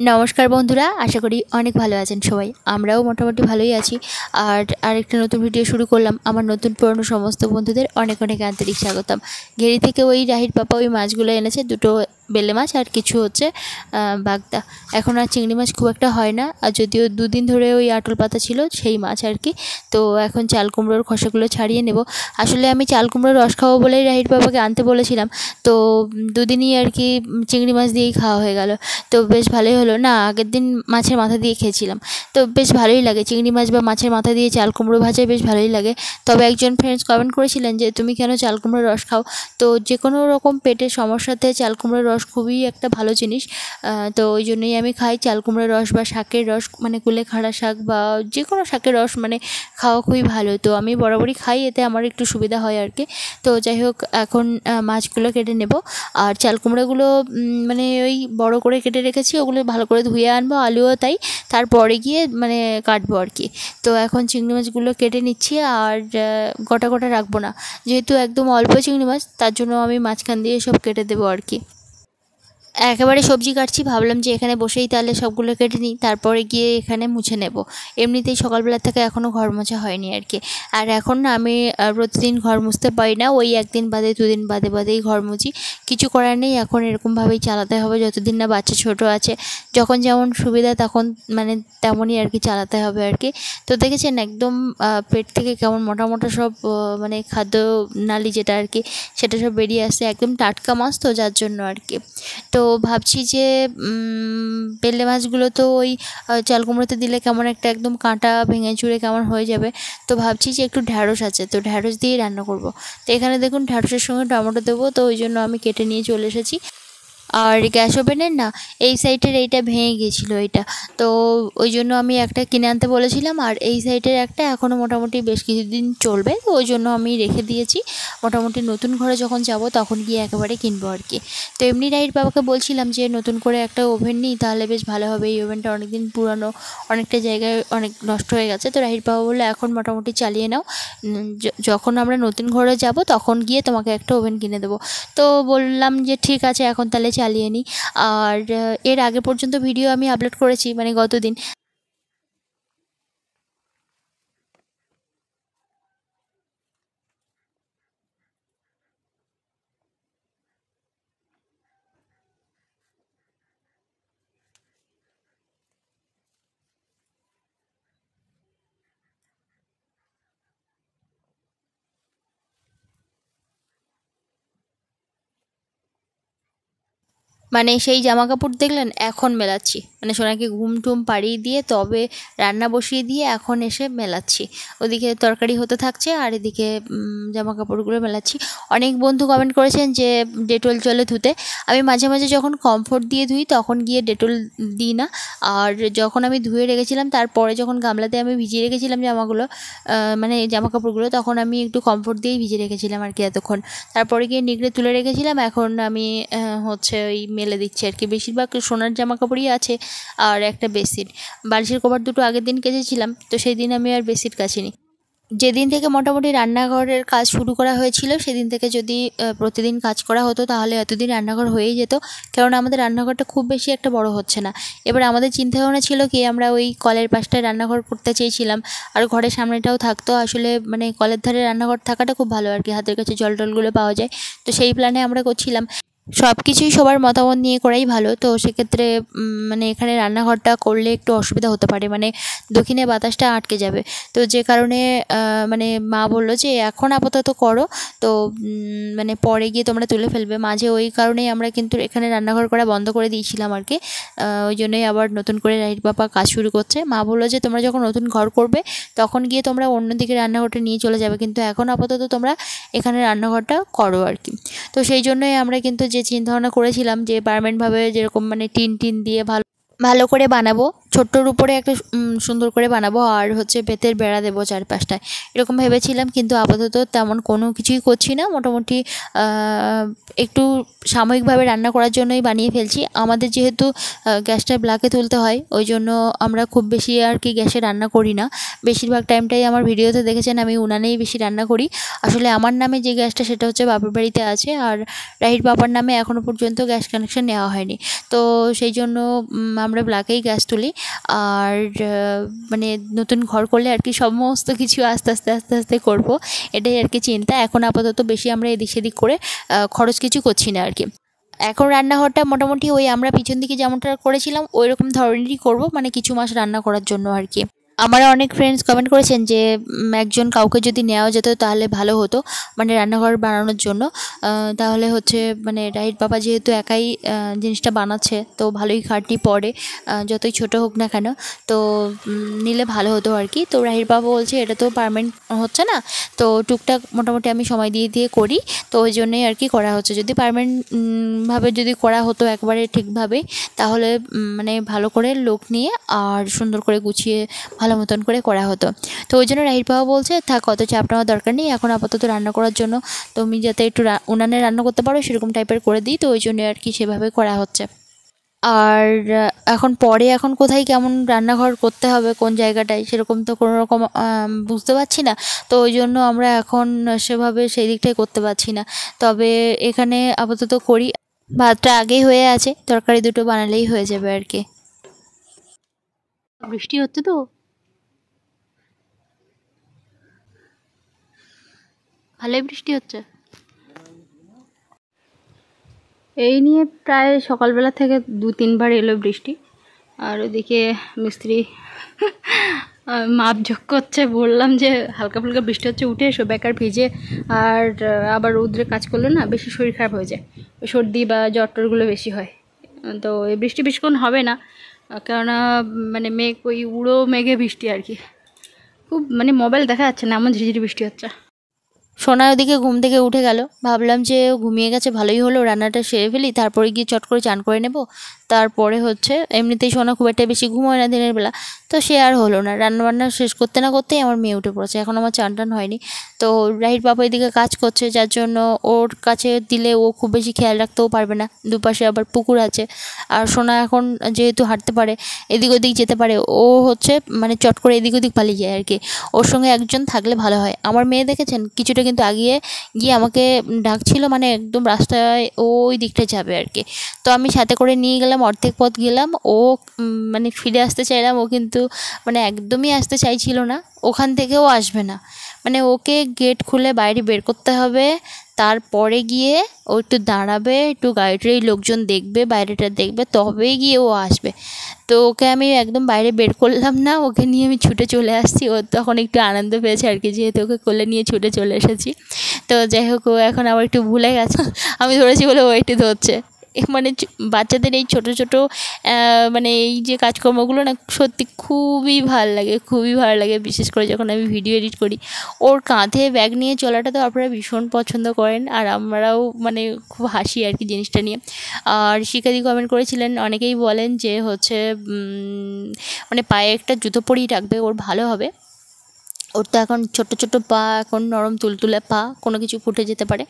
নমস্কার বন্ধুরা, আশা করি অনেক ভালো আছেন সবাই। আমরাও মোটামুটি ভালোই আছি। আর আরেকটা নতুন ভিডিও শুরু করলাম। আমার নতুন পুরনো সমস্ত বন্ধুদের অনেক অনেক আন্তরিক স্বাগতম। ঘেরি থেকে ওই রাহির পাপা ওই মাছগুলো এনেছে, দুটো বেলে মাছ আর কিছু হচ্ছে বাগদা। এখন আর চিংড়ি মাছ খুব একটা হয় না, আর যদিও দুদিন ধরে ওই আটল পাতা ছিল সেই মাছ আর কি। তো এখন চাল কুমড়োর খোসাগুলো ছাড়িয়ে নেব। আসলে আমি চাল কুমড়োর রস খাবো বলেই রাহির পাপাকে আনতে বলেছিলাম। তো দুদিনই আর কি চিংড়ি মাছ দিয়েই খাওয়া হয়ে গেল। তো বেশ ভালোই হলো। না, আগের দিন মাছের মাথা দিয়ে খেয়েছিলাম, তো বেশ ভালোই লাগে চিংড়ি মাছ বা মাছের মাথা দিয়ে চাল কুমড়ো ভাজা, বেশ ভালোই লাগে। তবে একজন ফ্রেন্ডস কমেন্ট করেছিলেন যে তুমি কেন চাল কুমড়োর রস খাও। তো যে কোনো রকম পেটের সমস্যাতে চাল কুমড়োর রস খুবই একটা ভালো জিনিস। তো ওই জন্যই আমি খাই চাল কুমড়োর রস বা শাকের রস, মানে কুলেখাড়া শাক বা যে কোনো শাকের রস মানে খাওয়া খুবই ভালো। তো আমি বরাবরই খাই, এতে আমার একটু সুবিধা হয় আর কি। তো যাই হোক, এখন মাছগুলো কেটে নেব। আর চাল কুমড়োগুলো মানে ওই বড় করে কেটে রেখেছি, ওগুলো ভালো করে ধুয়ে আনবো, আলুও তাই, তারপরে গিয়ে মানে কাটবো আর কি। তো এখন চিংড়ি মাছগুলো কেটে নিচ্ছি, আর গোটা গোটা রাখবো না, যেহেতু একদম অল্প চিংড়ি মাছ, তার জন্য আমি মাঝখান দিয়ে সব কেটে দেবো আর কি। একেবারে সবজি কাটছি, ভাবলাম যে এখানে বসেই তাহলে সবগুলো কেটে নিই, তারপরে গিয়ে এখানে মুছে নেব। এমনিতেই সকালবেলা থেকে এখনও ঘর মোছা হয়নি আর কি। আর এখন না আমি প্রতিদিন ঘর মুছতে পারি না, ওই একদিন বাদে দুদিন বাদে বাদেই ঘর মুছি। কিছু করার নেই, এখন এরকমভাবেই চালাতে হবে যতদিন না বাচ্চা ছোট আছে। যখন যেমন সুবিধা তখন মানে তেমনই আর কি চালাতে হবে আর কি। তো দেখেছেন একদম পেট থেকে কেমন মোটা মোটা সব মানে খাদ্য নালি যেটা আর কি, সেটা সব বেরিয়ে আসছে। একদম টাটকা মাছ তো, যার জন্য আর কি। তো ভাবছি যে বেলে মাছগুলো তো ওই চাল কুমড়োতে দিলে কেমন একটা একদম কাঁটা ভেঙে চুরে কেমন হয়ে যাবে। তো ভাবছি যে একটু ঢ্যাঁড়স আছে, তো ঢ্যাঁড়স দিয়েই রান্না করব। তো এখানে দেখুন ঢ্যাঁড়সের সঙ্গে টমেটো দেবো, তো ওই জন্য আমি কেটে নিয়ে চলে এসেছি। আর গ্যাস ওভেনের না এই সাইডের এইটা ভেঙে গিয়েছিলো এইটা, তো ওই জন্য আমি একটা কিনে আনতে বলেছিলাম। আর এই সাইডের একটা এখনও মোটামুটি বেশ কিছুদিন চলবে, তো ওই জন্য আমি রেখে দিয়েছি। মোটামুটি নতুন ঘরে যখন যাব তখন গিয়ে একেবারে কিনবো আর কি। তো এমনি রাইট বাবাকে বলছিলাম যে নতুন করে একটা ওভেন নিই, তাহলে বেশ ভালো হবে। এই ওভেনটা অনেক দিন পুরানো, অনেকটা জায়গায় অনেক নষ্ট হয়ে গেছে। তো রাহির বাবা বললো এখন মোটামুটি চালিয়ে নাও, যখন আমরা নতুন ঘরে যাব তখন গিয়ে তোমাকে একটা ওভেন কিনে দেবো। তো বললাম যে ঠিক আছে, এখন তাহলে চালিয়ে নিই। আর এর আগে পর্যন্ত ভিডিও আমি আপলোড করেছি, মানে গতদিন। মানে সেই জামা কাপড় দেখলেন এখন মেলাচ্ছি, মানে সোনাকে ঘুম টুম পাড়িয়ে দিয়ে তবে রান্না বসিয়ে দিয়ে এখন এসে মেলাচ্ছি। ওদিকে তরকারি হতে থাকছে আর এদিকে জামা কাপড়গুলো মেলাচ্ছি। অনেক বন্ধু কমেন্ট করেছেন যে ডেটল জলে ধুতে। আমি মাঝে মাঝে যখন কমফোর্ট দিয়ে ধুই তখন গিয়ে ডেটল দিই না। আর যখন আমি ধুয়ে রেখেছিলাম, তারপরে যখন গামলাতে আমি ভিজিয়ে রেখেছিলাম জামাগুলো, মানে জামা কাপড়গুলো, তখন আমি একটু কমফোর্ট দিয়েই ভিজিয়ে রেখেছিলাম আর কি এতক্ষণ। তারপরে গিয়ে নিগড়ে তুলে রেখেছিলাম, এখন আমি হচ্ছে ওই মেলে দিচ্ছি আর কি। বেশিরভাগ সোনার জামা কাপড়ই আছে, আর একটা বেডশিট, বালিশের কভার দুটো আগের দিন কেচেছিলাম, তো সেই দিন আমি আর বেডশিট কাচিনি। যেদিন থেকে মোটামুটি রান্নাঘরের কাজ শুরু করা হয়েছিল সেদিন থেকে যদি প্রতিদিন কাজ করা হতো তাহলে এতদিন রান্নাঘর হয়েই যেত। কারণ আমাদের রান্নাঘরটা খুব বেশি একটা বড় হচ্ছে না। এবার আমাদের চিন্তা ভাবনা ছিল কি, আমরা ওই কলের পাশটায় রান্নাঘর করতে চেয়েছিলাম, আর ঘরের সামনেটাও থাকতো। আসলে মানে কলের ধারে রান্নাঘর থাকাটা খুব ভালো আর কি, হাতের কাছে জল টলগুলো পাওয়া যায়। তো সেই প্ল্যানে আমরা করছিলাম। সব কিছুই সবার মতামত নিয়ে করাই ভালো। তো সেক্ষেত্রে মানে এখানে রান্নাঘরটা করলে একটু অসুবিধা হতে পারে, মানে দক্ষিণে বাতাসটা আটকে যাবে। তো যে কারণে মানে মা বললো যে এখন আপাতত করো, তো মানে পরে গিয়ে তোমরা তুলে ফেলবে মাঝে। ওই কারণেই আমরা কিন্তু এখানে রান্নাঘর করা বন্ধ করে দিয়েছিলাম আর কি। ওই জন্যই আবার নতুন করে রাহির বাবা কাজ শুরু করছে। মা বললো যে তোমরা যখন নতুন ঘর করবে তখন গিয়ে তোমরা অন্যদিকে রান্নাঘরটা নিয়ে চলে যাবে, কিন্তু এখন আপাতত তোমরা এখানে রান্নাঘরটা করো আর কি। তো সেই জন্যই আমরা কিন্তু যে চিন্তাভাবনা করেছিলাম যে পার্মানেন্টভাবে যেরকম মানে টিন টিন দিয়ে ভালো ভালো করে বানাবো, ছোট্টর উপরে একটা সুন্দর করে বানাবো, আর হচ্ছে বেতের বেড়া দেবো চারপাশটায়, এরকম ভেবেছিলাম। কিন্তু আপাতত তেমন কোনো কিছুই করছি না, মোটামুটি একটু সাময়িকভাবে রান্না করার জন্যই বানিয়ে ফেলছি। আমাদের যেহেতু গ্যাসটা ব্ল্যাকে তুলতে হয়, ওই জন্য আমরা খুব বেশি আর কি গ্যাসে রান্না করি না। বেশিরভাগ টাইমটাই আমার ভিডিওতে দেখেছেন আমি উনানেই বেশি রান্না করি। আসলে আমার নামে যে গ্যাসটা সেটা হচ্ছে বাপের বাড়িতে আছে, আর রাহির বাবার নামে এখনও পর্যন্ত গ্যাস কানেকশন নেওয়া হয়নি। তো সেই জন্য আমরা ব্ল্যাকেই গ্যাস তুলি। আর মানে নতুন ঘর করলে আর কি সমস্ত কিছু আস্তে আস্তে আস্তে আস্তে করবো, এটাই আর কি চিন্তা। এখন আপাতত বেশি আমরা এদিক সেদিক করে খরচ কিছু করছি না আর কি। এখন রান্নাঘরটা মোটামুটি ওই আমরা পিছন দিকে যেমনটা করেছিলাম ওই রকম ধরনেরই করবো, মানে কিছু মাস রান্না করার জন্য আর কি। আমার অনেক ফ্রেন্ডস কমেন্ট করেছেন যে একজন কাউকে যদি নেওয়া যেত তাহলে ভালো হতো, মানে রান্নাঘর বানানোর জন্য। তাহলে হচ্ছে মানে রাহির বাবা যেহেতু একাই জিনিসটা বানাচ্ছে, তো ভালোই খাটনি পড়ে, যতই ছোট হোক না কেন। তো নিলে ভালো হতো আর কি। তো রাহির বাবা বলছে এটা তো পার্মানেন্ট হচ্ছে না, তো টুকটাক মোটামুটি আমি সময় দিয়ে দিয়ে করি, তো ওই জন্যই আর কি করা হচ্ছে। যদি পার্মানেন্ট ভাবে যদি করা হতো একবারে ঠিকভাবে, তাহলে মানে ভালো করে লোক নিয়ে আর সুন্দর করে গুছিয়ে ভালো মতন করে করা হতো। তো ওই জন্য রাহির বাবা বলছে থাক, অত চাপ নেওয়ার দরকার নেই, এখন আপাতত রান্না করার জন্য তুমি যাতে একটু উনানে রান্না করতে পারো সেরকম টাইপের করে দিই, তো ওই জন্য আর কি সেভাবে করা হচ্ছে। আর এখন পরে এখন কোথায় কেমন রান্নাঘর করতে হবে কোন জায়গাটায় সেরকম তো কোনো রকম বুঝতে পারছি না, তো ওই জন্য আমরা এখন সেভাবে সেই দিকটাই করতে পারছি না। তবে এখানে আপাতত করি, ভাতটা আগেই হয়ে আছে, তরকারি দুটো বানালেই হয়ে যাবে আর কি। বৃষ্টি হচ্ছে তো, ভালোই বৃষ্টি হচ্ছে। এই নিয়ে প্রায় সকালবেলা থেকে 2-3 বার এলো বৃষ্টি। আর ওদিকে মিস্ত্রি মাপঝোক করছে, বললাম যে হালকা ফুলকা বৃষ্টি হচ্ছে উঠে এসো, বেকার ভিজে আর আবার রৌদ্রে কাজ করলে না বেশি শরীর খারাপ হয়ে যায়, ওই সর্দি বা জ্বর টরগুলো বেশি হয়। তো এই বৃষ্টি বেশিক্ষণ হবে না, কেননা মানে মেঘ ওই উড়ো মেঘে বৃষ্টি আর কি, খুব মানে মোবাইল দেখা যাচ্ছে না, এমন ঝিরিঝিরি বৃষ্টি হচ্ছে। সোনা ওদিকে ঘুম থেকে উঠে গেল, ভাবলাম যে ঘুমিয়ে গেছে ভালোই হলো, রান্নাটা সেরে ফেলি, তারপরে গিয়ে চট করে চান করে নেব। তারপরে হচ্ছে এমনিতেই সোনা খুব একটা বেশি ঘুমোয় না দিনের বেলা, তো সে আর হলো না। রান্নাবান্না শেষ করতে না করতেই আমার মেয়ে উঠে পড়েছে, এখন আমার চান টান হয়নি। তো রাহির বাবা এদিকে কাজ করছে, যার জন্য ওর কাছে দিলে ও খুব বেশি খেয়াল রাখতেও পারবে না, দুপাশে আবার পুকুর আছে। আর সোনা এখন যেহেতু হাঁটতে পারে, এদিক ওদিক যেতে পারে, ও হচ্ছে মানে চট করে এদিক ওদিক পালিয়ে যায় আর কি। ওর সঙ্গে একজন থাকলে ভালো হয়। আমার মেয়ে দেখেছেন কিছুটা কিন্তু আগিয়ে গিয়ে আমাকে ডাকছিল, মানে একদম রাস্তায় ওই দিকটা যাবে আর কি। তো আমি সাথে করে নিয়ে গেলাম, অর্ধেক পথ গেলাম, ও মানে ফিরে আসতে চাইলাম, ও কিন্তু মানে একদমই আসতে চাইছিল না, ওখান থেকেও আসবে না। মানে ওকে গেট খুলে বাইরে বের করতে হবে, তারপরে গিয়ে ও একটু দাঁড়াবে, একটু গাড়িটারি লোকজন দেখবে, বাইরেটা দেখবে, তবেই গিয়ে ও আসবে। তো ওকে আমি একদম বাইরে বের করলাম না, ওকে নিয়ে আমি ছুটে চলে আসছি। ও তখন একটু আনন্দ পেয়েছে আর কি, যেহেতু ওকে কোলে নিয়ে ছুটে চলে এসেছি। তো যাই হোক, ও এখন আবার একটু ভুলে গেছে, আমি ধরেছি বলে ও একটু ধরছে। মানে বাচ্চাদের এই ছোট ছোট মানে এই যে কাজকর্মগুলো না সত্যি খুবই ভালো লাগে, খুবই ভালো লাগে, বিশেষ করে যখন আমি ভিডিও এডিট করি। ওর কাঁধে ব্যাগ নিয়ে চলাটা তো আপনারা ভীষণ পছন্দ করেন, আর আমরাও মানে খুব হাসি আর কি জিনিসটা নিয়ে। আর শিকাদি কমেন্ট করেছিলেন, অনেকেই বলেন যে হচ্ছে মানে পায়ে একটা জুতো পরিয়ে রাখবে, ওর ভালো হবে। ওর তো এখন ছোট ছোট পা, এখন নরম তুলতুলে পা, কোনো কিছু ফুটে যেতে পারে।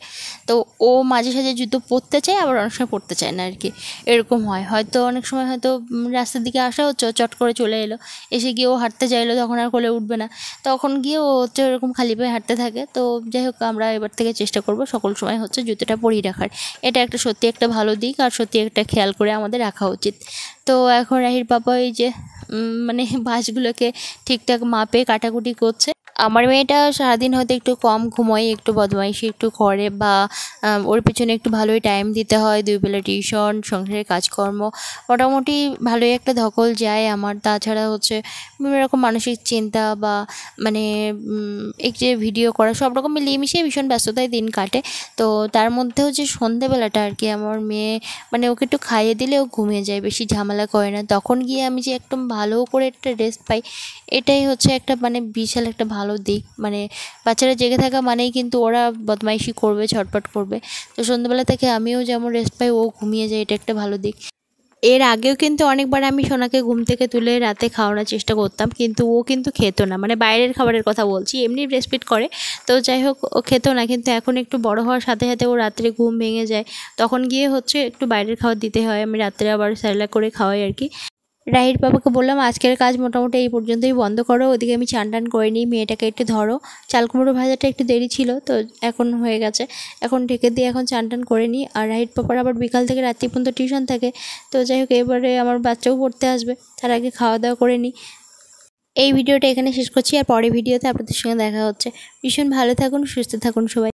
তো ও মাঝে সাঝে জুতো পরতে চায়, আবার অনেক সময় পরতে চায় না আর কি, এরকম হয়। হয়তো অনেক সময় হয়তো রাস্তার দিকে আসা হচ্ছে, চট করে চলে এলো, এসে গিয়ে ও হাঁটতে চাইলো, তখন আর কোলে উঠবে না, তখন গিয়ে ও হচ্ছে এরকম খালি পায়ে হাঁটতে থাকে। তো যাই হোক, আমরা এবার থেকে চেষ্টা করব সকল সময় হচ্ছে জুতোটা পরিয়ে রাখার। এটা একটা সত্যি একটা ভালো দিক, আর সত্যি একটা খেয়াল করে আমাদের রাখা উচিত। তো এখন রাহির পাপা এই যে মানে বাঁশগুলোকে ঠিকঠাক মাপে কাটাকুটি করছে। আমার মেয়েটা সারাদিন হয়তো একটু কম ঘুমোয়, একটু বদমাইশি একটু করে, বা ওর পেছনে একটু ভালোই টাইম দিতে হয়, 2 বেলা টিউশন, সংসারের কাজকর্ম, মোটামুটি ভালোই একটা ধকল যায় আমার। তাছাড়া হচ্ছে বিভিন্ন রকম মানসিক চিন্তা, বা মানে এই যে ভিডিও করা, সব রকম মিলিয়ে মিশিয়ে ভীষণ ব্যস্ততায় দিন কাটে। তো তার মধ্যেও যে সন্ধেবেলাটা আর কি, আমার মেয়ে মানে ওকে একটু খাইয়ে দিলে ও ঘুমিয়ে যায়, বেশি ঝামেলা করে না, তখন গিয়ে আমি যে একদম ভালো করে একটা রেস্ট পাই, এটাই হচ্ছে একটা মানে বিশাল একটা ভালো দিক। মানে বাচ্চারা জেগে থাকা মানেই কিন্তু ওরা বদমাইশি করবে, ছটপট করবে। তো সন্ধ্যাবেলা থেকে আমিও যেমন রেস্ট পাই, ও ঘুমিয়ে যায়, এটা একটা ভালো দিক। এর আগেও কিন্তু অনেকবার আমি সোনাকে ঘুম থেকে তুলে রাতে খাওয়ানোর চেষ্টা করতাম, কিন্তু ও কিন্তু খেত না, মানে বাইরের খাবারের কথা বলছি, এমনি ব্রেস্টফিড করে তো যাই হোক ও খেত না। কিন্তু এখন একটু বড় হওয়ার সাথে সাথে ও রাত্রে ঘুম ভেঙে যায়, তখন গিয়ে হচ্ছে একটু বাইরের খাবার দিতে হয়। আমি রাত্রে আবার স্যারেলাক করে খাওয়াই আর কি। রাহির বাবাকে বললাম আজকের কাজ মোটামুটি এই পর্যন্তই বন্ধ করো, ওদিকে আমি চান টান করে নিই, মেয়েটাকে একটু ধরো। চাল কুমড়ো ভাজাটা একটু দেরি ছিল তো এখন হয়ে গেছে, এখন ঢেকে দিয়ে এখন চান টান করে নিই। আর রাহির পাপার আবার বিকাল থেকে রাত্রি পর্যন্ত টিউশন থাকে, তো যাই হোক এবারে আমার বাচ্চাও পড়তে আসবে, তার আগে খাওয়া দাওয়া করে নিই। এই ভিডিওটা এখানে শেষ করছি, আর পরের ভিডিওতে আপনাদের সঙ্গে দেখা হচ্ছে। ভীষণ ভালো থাকুন, সুস্থ থাকুন সবাই।